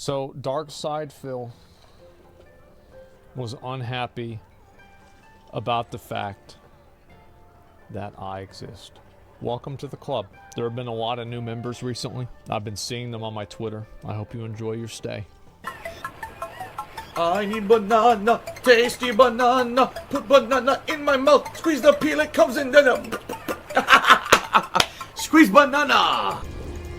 So, Dark Side Phil was unhappy about the fact that I exist. Welcome to the club. There have been a lot of new members recently. I've been seeing them on my Twitter. I hope you enjoy your stay. I need banana, tasty banana, put banana in my mouth, squeeze the peel, it comes in, then squeeze banana!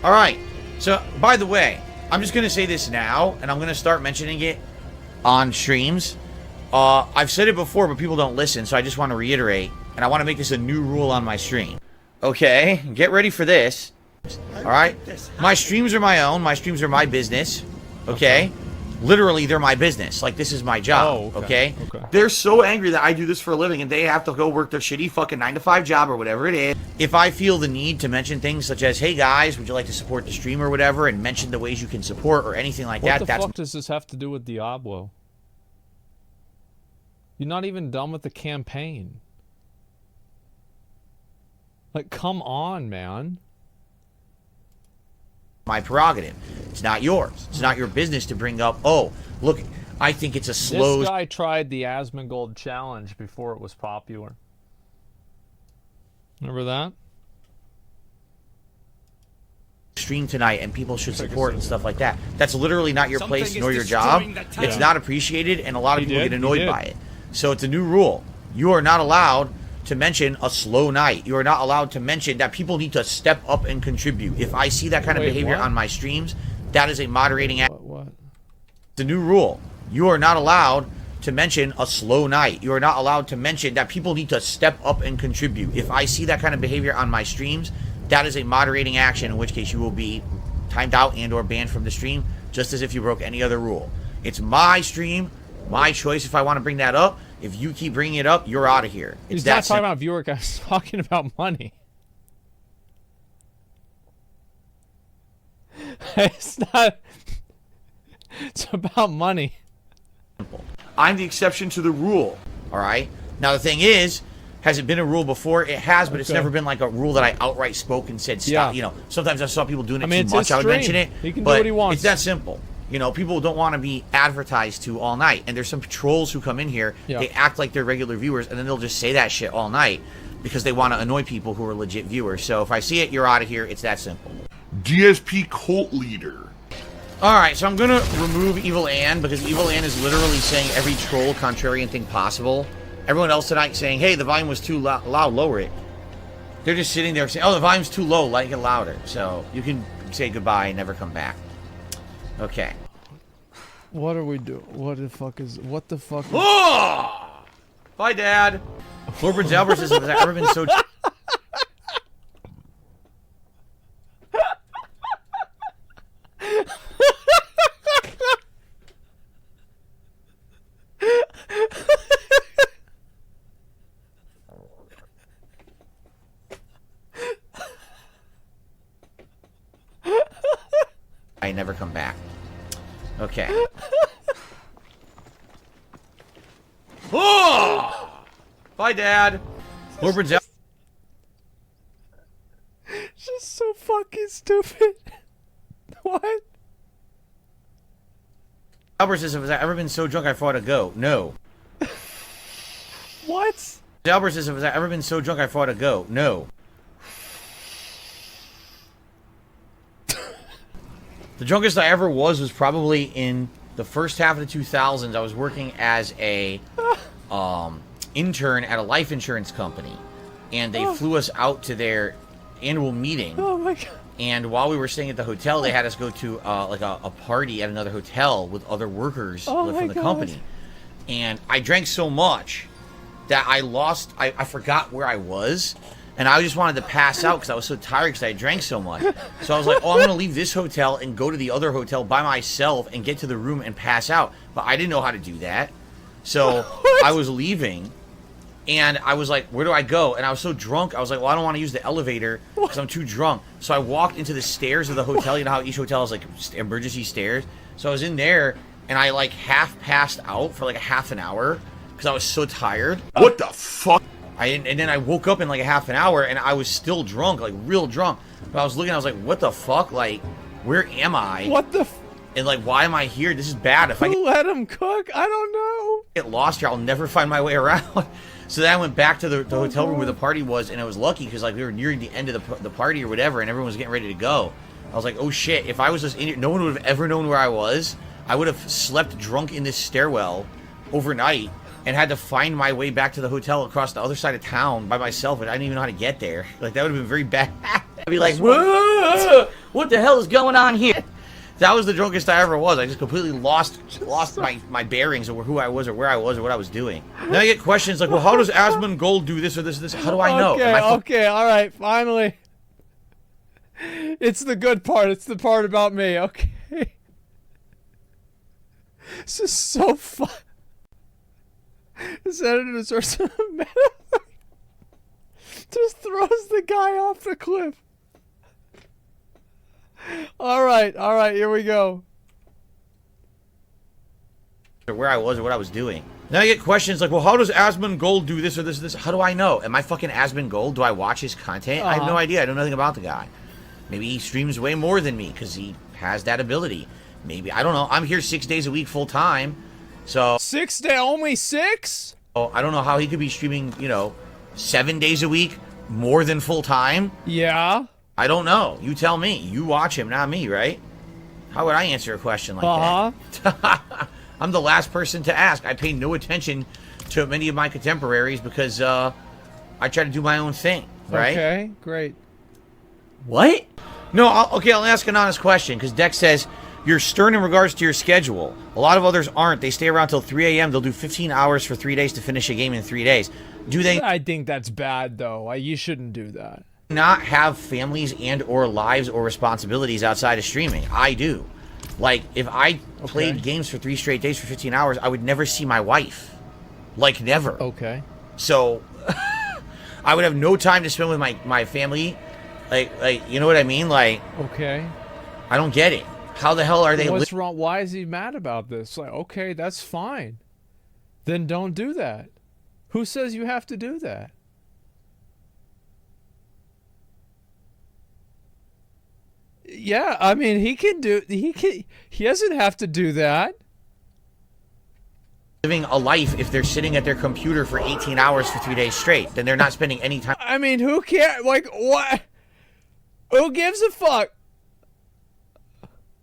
Alright, so, by the way, I'm just gonna say this now, and I'm gonna start mentioning it on streams. I've said it before, but people don't listen, so I just want to reiterate, and I want to make this a new rule on my stream. Okay, get ready for this. Alright? My streams are my own, my streams are my business. Okay? Literally, they're my business. Like, this is my job. Oh, okay? Okay. They're so angry that I do this for a living and they have to go work their shitty fucking 9-to-5 job or whatever it is. If I feel the need to mention things such as, hey guys, would you like to support the stream or whatever, and mention the ways you can support or anything like that, What the fuck does this have to do with Diablo? You're not even done with the campaign. Like, come on, man. my prerogative. It's not yours. It's not your business to bring up, oh, look, I think it's a slow... This guy tried the Asmongold challenge before it was popular. Remember that? Stream tonight and people should support and stuff like that. That's literally not your place nor your job. It's not appreciated and a lot of people get annoyed by it. So it's a new rule. You are not allowed to mention a slow night. You are not allowed to mention that people need to step up and contribute. If I see that kind of behavior on my streams, that is a moderating act. What? The new rule. You are not allowed to mention a slow night. You are not allowed to mention that people need to step up and contribute. If I see that kind of behavior on my streams, that is a moderating action, in which case you will be timed out and or banned from the stream, just as if you broke any other rule. It's my stream, my choice if I want to bring that up. If you keep bringing it up, you're out of here. He's not talking about viewer guys. He's talking about money. It's not. It's about money. I'm the exception to the rule. All right. Now the thing is, has it been a rule before? It has, but it's never been like a rule that I outright spoke and said stop. Yeah. You know, sometimes I saw people doing it it's too much. his I would stream. mention it. He can but do what he wants. It's that simple. You know, people don't want to be advertised to all night. And there's some trolls who come in here, they act like they're regular viewers, and then they'll just say that shit all night because they want to annoy people who are legit viewers. So if I see it, you're out of here. It's that simple. DSP cult leader. Alright, so I'm going to remove Evil Ann because Evil Ann is literally saying every troll contrarian thing possible. Everyone else tonight saying, hey, the volume was too loud, lower it. They're just sitting there saying, oh, the volume's too low, like it louder. So you can say goodbye and never come back. Okay. What are we doing? What the fuck is... What the fuck is... Oh! Bye, Dad. Lord Prince Albert says, has ever been so... I never come back. Okay. Oh! Bye, Dad. Lord Prince Albert. Just so fucking stupid. What? Albert says, has I ever been so drunk I thought to go? No. What? Albert says, has I ever been so drunk I thought to go? No. The drunkest I ever was probably in the first half of the 2000s. I was working as a intern at a life insurance company, and they flew us out to their annual meeting. Oh my god! And while we were staying at the hotel, they had us go to like a party at another hotel with other workers from the company. And I drank so much that I forgot where I was. And I just wanted to pass out because I was so tired because I drank so much. So I was like, oh, I'm going to leave this hotel and go to the other hotel by myself and get to the room and pass out. But I didn't know how to do that. So I was leaving, and I was like, where do I go? And I was so drunk, I was like, well, I don't want to use the elevator because I'm too drunk. So I walked into the stairs of the hotel. You know how each hotel has, like, emergency stairs? So I was in there, and I, like, half passed out for, like, a half an hour because I was so tired. What the fuck? And then I woke up in like a half an hour and I was still drunk, like real drunk. But I was looking, I was like, what the fuck? Like, where am I? What the And like, why am I here? This is bad. If I Who let him cook? I don't know. get lost here, I'll never find my way around. So then I went back to the hotel room where the party was, and I was lucky because like we were nearing the end of the party or whatever, and everyone was getting ready to go. I was like, oh shit! If I was just in here, no one would have ever known where I was. I would have slept drunk in this stairwell overnight and had to find my way back to the hotel across the other side of town by myself, and I didn't even know how to get there. Like that would have been very bad. I'd be like, whoa, what the hell is going on here? That was the drunkest I ever was. I just completely lost my bearings of who I was or where I was or what I was doing. Now I get questions like, well, how does Asmongold do this or this or this? How do I know? Okay, all right, finally. It's the good part. It's the part about me, okay? This is so fun. This editor deserves a medal. Just throws the guy off the cliff. All right, here we go. Where I was or what I was doing. Now I get questions like, well, how does Asmongold do this or this or this? How do I know? Am I fucking Asmongold? Do I watch his content? I have no idea. I know nothing about the guy. Maybe he streams way more than me because he has that ability. Maybe. I don't know. I'm here 6 days a week full time. So 6 days? Only 6? Oh, I don't know how he could be streaming, 7 days a week more than full time. Yeah. I don't know. You tell me. You watch him, not me, right? How would I answer a question like that? I'm the last person to ask. I pay no attention to many of my contemporaries because I try to do my own thing, right? Okay, great. What? No, I'll ask an honest question because Dex says, you're stern in regards to your schedule. A lot of others aren't. They stay around till 3 a.m. They'll do 15 hours for 3 days to finish a game in 3 days. Do they I think that's bad, though. You shouldn't do that. Not have families and or lives or responsibilities outside of streaming? I do. Like, if I played games for 3 straight days for 15 hours, I would never see my wife. Like, never. Okay. So, I would have no time to spend with my family. Like, you know what I mean? Like, okay. I don't get it. How the hell are they? What's wrong? Why is he mad about this? Like, okay, that's fine. Then don't do that. Who says you have to do that? Yeah, I mean, he doesn't have to do that. Living a life if they're sitting at their computer for 18 hours for 3 days straight, then they're not spending any time. I mean, who cares? Like, what? Who gives a fuck?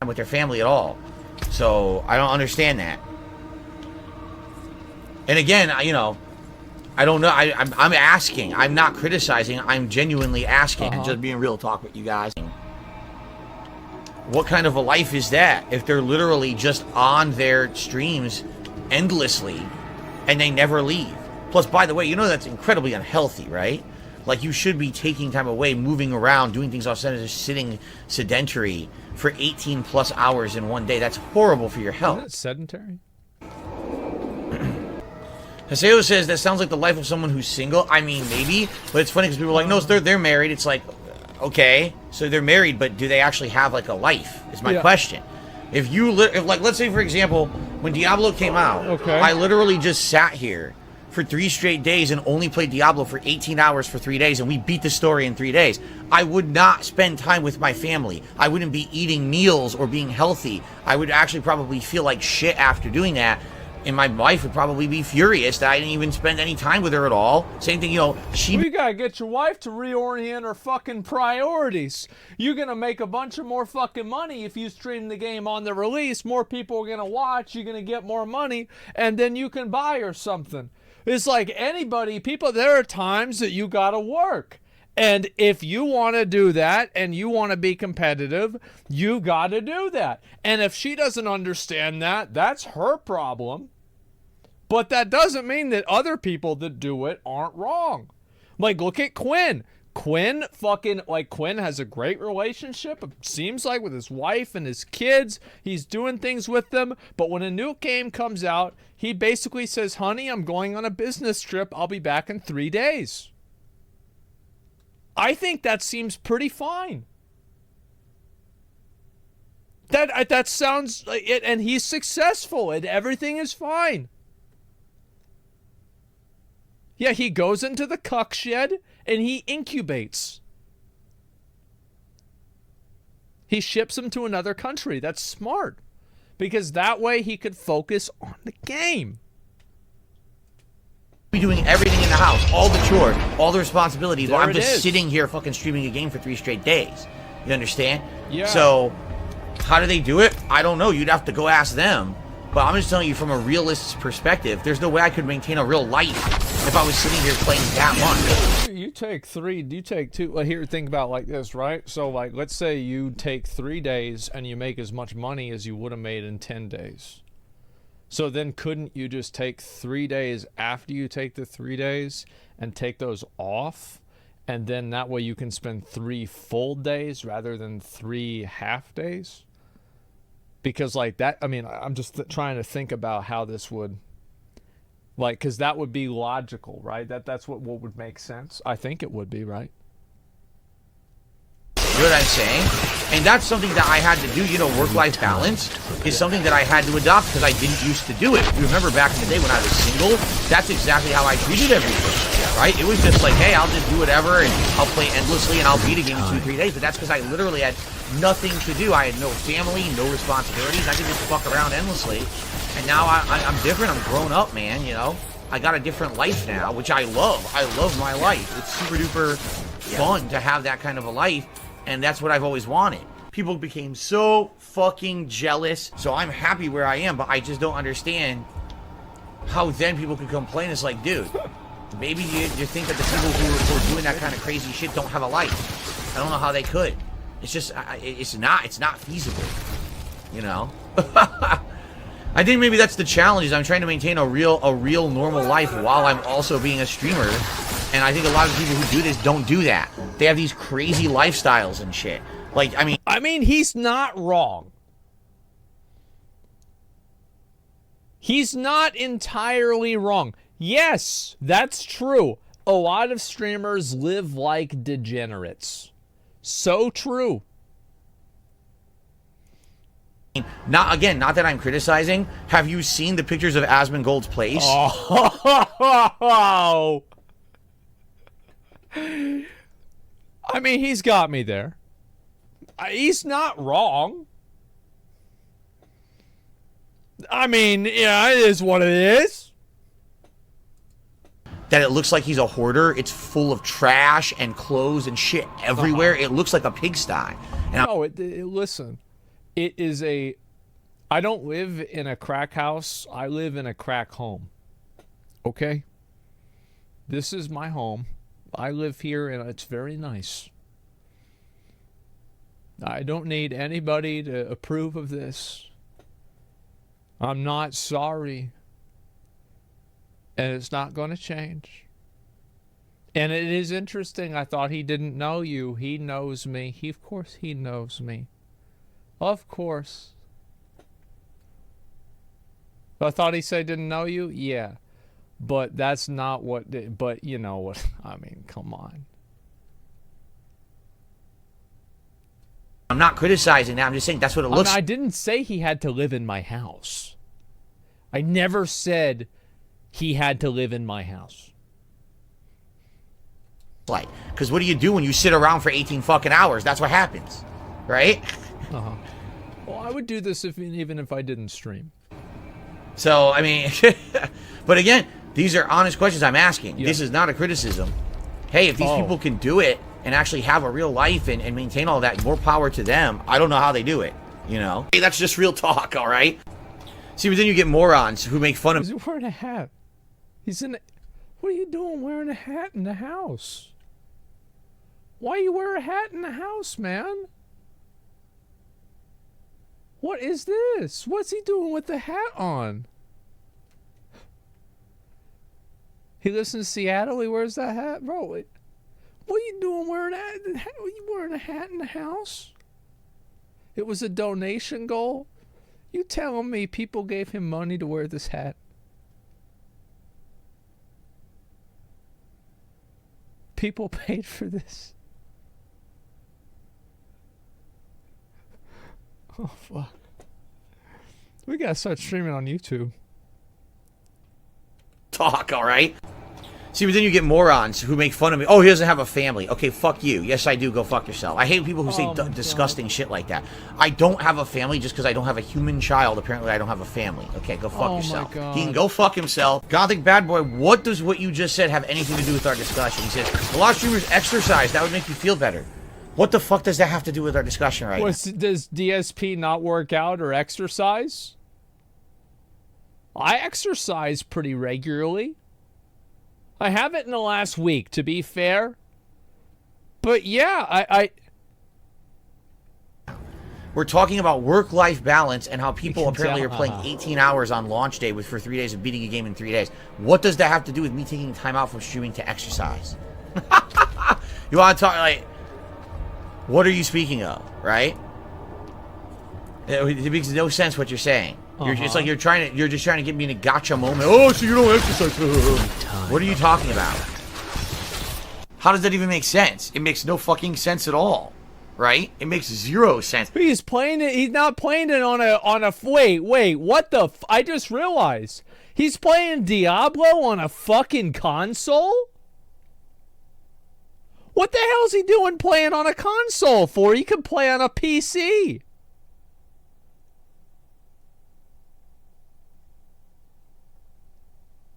With their family at all. So, I don't understand that. And again, I don't know. I'm asking. I'm not criticizing. I'm genuinely asking and just being real talk with you guys. What kind of a life is that if they're literally just on their streams endlessly and they never leave? Plus, by the way, that's incredibly unhealthy, right? Like, you should be taking time away, moving around, doing things off center, just sitting sedentary for 18 plus hours in one day. That's horrible for your health. Isn't it sedentary? Haseo says that sounds like the life of someone who's single. I mean, maybe, but it's funny because people are like, no, they're married. It's like, okay, so they're married, but do they actually have like a life? Is my question. If let's say for example, when Diablo came out, I literally just sat here for 3 straight days and only played Diablo for 18 hours for 3 days, and we beat the story in 3 days. I would not spend time with my family. I wouldn't be eating meals or being healthy. I would actually probably feel like shit after doing that. And my wife would probably be furious that I didn't even spend any time with her at all. Same thing, You gotta get your wife to reorient her fucking priorities. You're gonna make a bunch of more fucking money if you stream the game on the release. More people are gonna watch. You're gonna get more money, and then you can buy her something. It's like anybody, there are times that you gotta work. And if you want to do that and you want to be competitive, you got to do that. And if she doesn't understand that, that's her problem. But that doesn't mean that other people that do it aren't wrong. Like, look at Quinn. Quinn has a great relationship, it seems like, with his wife and his kids. He's doing things with them. But when a new game comes out, he basically says, honey, I'm going on a business trip. I'll be back in 3 days. I think that seems pretty fine. That sounds like it, and he's successful, and everything is fine. Yeah, he goes into the cuck shed, and he incubates. He ships them to another country. That's smart. because that way he could focus on the game. Be doing everything in the house, all the chores, all the responsibilities, while There I'm it just is. sitting here fucking streaming a game for 3 straight days. You understand? Yeah. So, how do they do it? I don't know. You'd have to go ask them. But I'm just telling you from a realist perspective, there's no way I could maintain a real life if I was sitting here playing that much. You take 2. Well, here, think about it like this, right? So, like, let's say you take 3 days and you make as much money as you would have made in 10 days. So then couldn't you just take 3 days after you take the 3 days and take those off? And then that way you can spend 3 full days rather than 3 half days? Because like that, I mean, I'm just trying to think about how this would, like, because that would be logical, right? That's what would make sense. I think it would be, right? You know what I'm saying? And that's something that I had to do. You know, work-life balance is something that I had to adopt because I didn't used to do it. You remember back in the day when I was single? That's exactly how I treated everything, right? It was just like, hey, I'll just do whatever and I'll play endlessly and I'll beat a game in 2 or 3 days. But that's because I literally had nothing to do. I had no family, no responsibilities. I could just fuck around endlessly. And now I'm different. I'm grown up, man, you know? I got a different life now, which I love. I love my life. It's super duper fun to have that kind of a life. And that's what I've always wanted. People became so fucking jealous. So I'm happy where I am, but I just don't understand how then people could complain. It's like, dude, maybe you think that the people who are doing that kind of crazy shit don't have a life. I don't know how they could. It's just, it's not feasible, you know? I think maybe that's the challenge, is I'm trying to maintain a real normal life while I'm also being a streamer. And I think a lot of people who do this don't do that. They have these crazy lifestyles and shit. Like, I mean, he's not wrong. He's not entirely wrong. Yes, that's true. A lot of streamers live like degenerates. So true. not that I'm criticizing. Have you seen the pictures of Asmongold's place? Oh. I mean, he's got me there. He's not wrong. I mean, yeah, it is what it is. That it looks like he's a hoarder. It's full of trash and clothes and shit everywhere. It looks like a pigsty. And No, listen. It is a... I don't live in a crack house. I live in a crack home. Okay? This is my home. I live here, and it's very nice. I don't need anybody to approve of this. I'm not sorry. And it's not going to change. And it is interesting. I thought he didn't know you. He knows me. Of course he knows me. Of course. I thought he said didn't know you? Yeah. But that's not what... But you know what? I mean, come on. I'm not criticizing that. I'm just saying that's what it looks I didn't say he had to live in my house. I never said he had to live in my house. like. Because what do you do when you sit around for 18 fucking hours? That's what happens, right? Uh-huh. Well, I would do this even if I didn't stream. So, I mean... But again, these are honest questions I'm asking. Yeah. This is not a criticism. Hey, if these people can do it and actually have a real life and maintain all that, more power to them. I don't know how they do it, you know? Hey, that's just real talk, all right? See, but then you get morons who make fun of... He's wearing a hat. He's in... What are you doing wearing a hat in the house? Why you wear a hat in the house, man? What is this? What's he doing with the hat on? He lives in Seattle. He wears that hat, bro. What are you doing wearing that? Are you wearing a hat in the house? It was a donation goal. You telling me people gave him money to wear this hat? People paid for this. Oh fuck. We gotta start streaming on YouTube. talk, all right? See, but then you get morons who make fun of me. Oh, he doesn't have a family. Okay, fuck you. Yes, I do. Go fuck yourself. I hate people who say disgusting shit like that. I don't have a family just because I don't have a human child. Apparently, I don't have a family. Okay, go fuck yourself. He can go fuck himself. Gothic Bad Boy, what does what you just said have anything to do with our discussion? He says, a lot of streamers exercise. That would make you feel better. What the fuck does that have to do with our discussion right now? Does DSP not work out or exercise? I exercise pretty regularly. I haven't in the last week, to be fair. But yeah, We're talking about work-life balance and how people apparently are playing 18 hours on launch day for 3 days of beating a game in 3 days. What does that have to do with me taking time out from streaming to exercise? You want to talk, like, what are you speaking of, right? It makes no sense what you're saying. It's like you're just trying to get me in a gotcha moment. Oh, so you don't exercise. What are you talking about? How does that even make sense? It makes no fucking sense at all, right? It makes zero sense. He's playing it. He's not playing it on a. Wait. What the? I just realized he's playing Diablo on a fucking console. What the hell is he doing playing on a console for? He could play on a PC.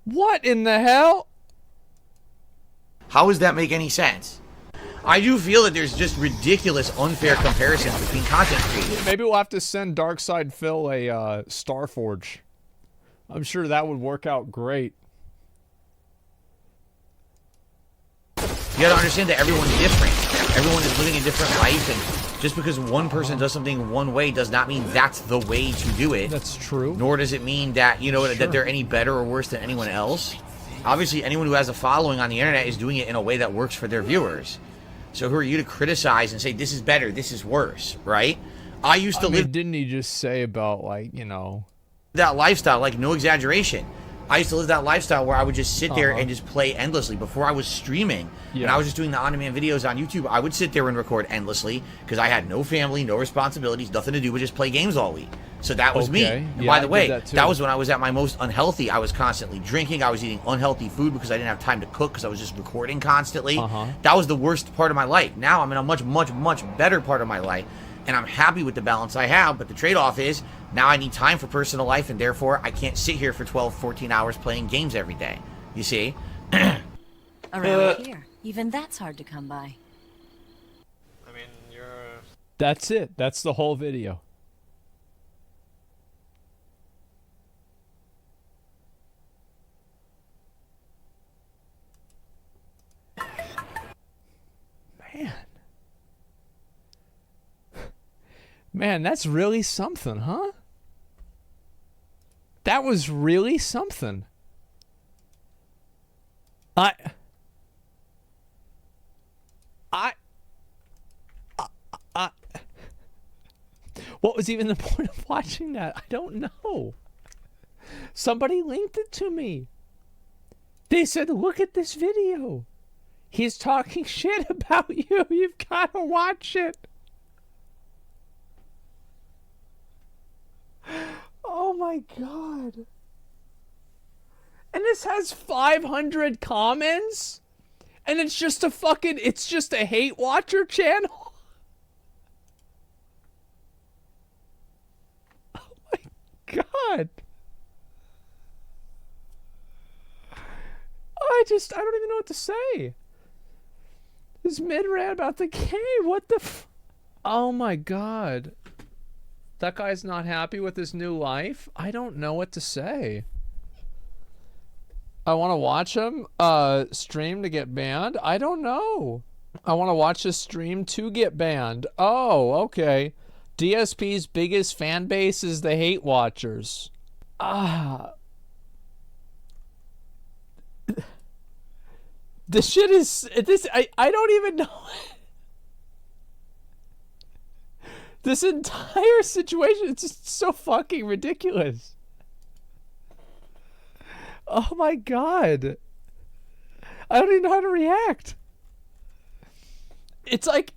What in the hell? How does that make any sense? I do feel that there's just ridiculous, unfair comparisons between content creators. Maybe we'll have to send Darkside Phil a Starforge. I'm sure that would work out great. You gotta understand that everyone's different. Everyone is living a different life, and just because one person does something one way does not mean that's the way to do it. That's true. Nor does it mean that, you know, that they're any better or worse than anyone else. Obviously, anyone who has a following on the internet is doing it in a way that works for their viewers. So who are you to criticize and say, this is better, this is worse, right? I used to live... Didn't he just say about, like, you know... that lifestyle, like, no exaggeration. I used to live that lifestyle where I would just sit there and just play endlessly. Before I was streaming, and I was just doing the on-demand videos on YouTube, I would sit there and record endlessly because I had no family, no responsibilities, nothing to do but just play games all week. So that was me. And by the way, that was when I was at my most unhealthy. I was constantly drinking. I was eating unhealthy food because I didn't have time to cook because I was just recording constantly. That was the worst part of my life. Now I'm in a much, much, much better part of my life, and I'm happy with the balance I have, but the trade-off is now I need time for personal life, and therefore I can't sit here for 12, 14 hours playing games every day. You see? Around here, even that's hard to come by. I mean, That's it. That's the whole video. Man, that's really something, huh? That was really something. What was even the point of watching that? I don't know. Somebody linked it to me. They said, look at this video. He's talking shit about you. You've got to watch it. Oh my god. And this has 500 comments? And it's just a hate watcher channel? Oh my god. I don't even know what to say. This mid-rant about the game, what the oh my god. That guy's not happy with his new life? I don't know what to say. I want to watch him stream to get banned? I don't know. I want to watch his stream to get banned. Oh, okay. DSP's biggest fan base is the hate watchers. This shit is... I don't even know... This entire situation is just so fucking ridiculous. Oh my god. I don't even know how to react. It's like,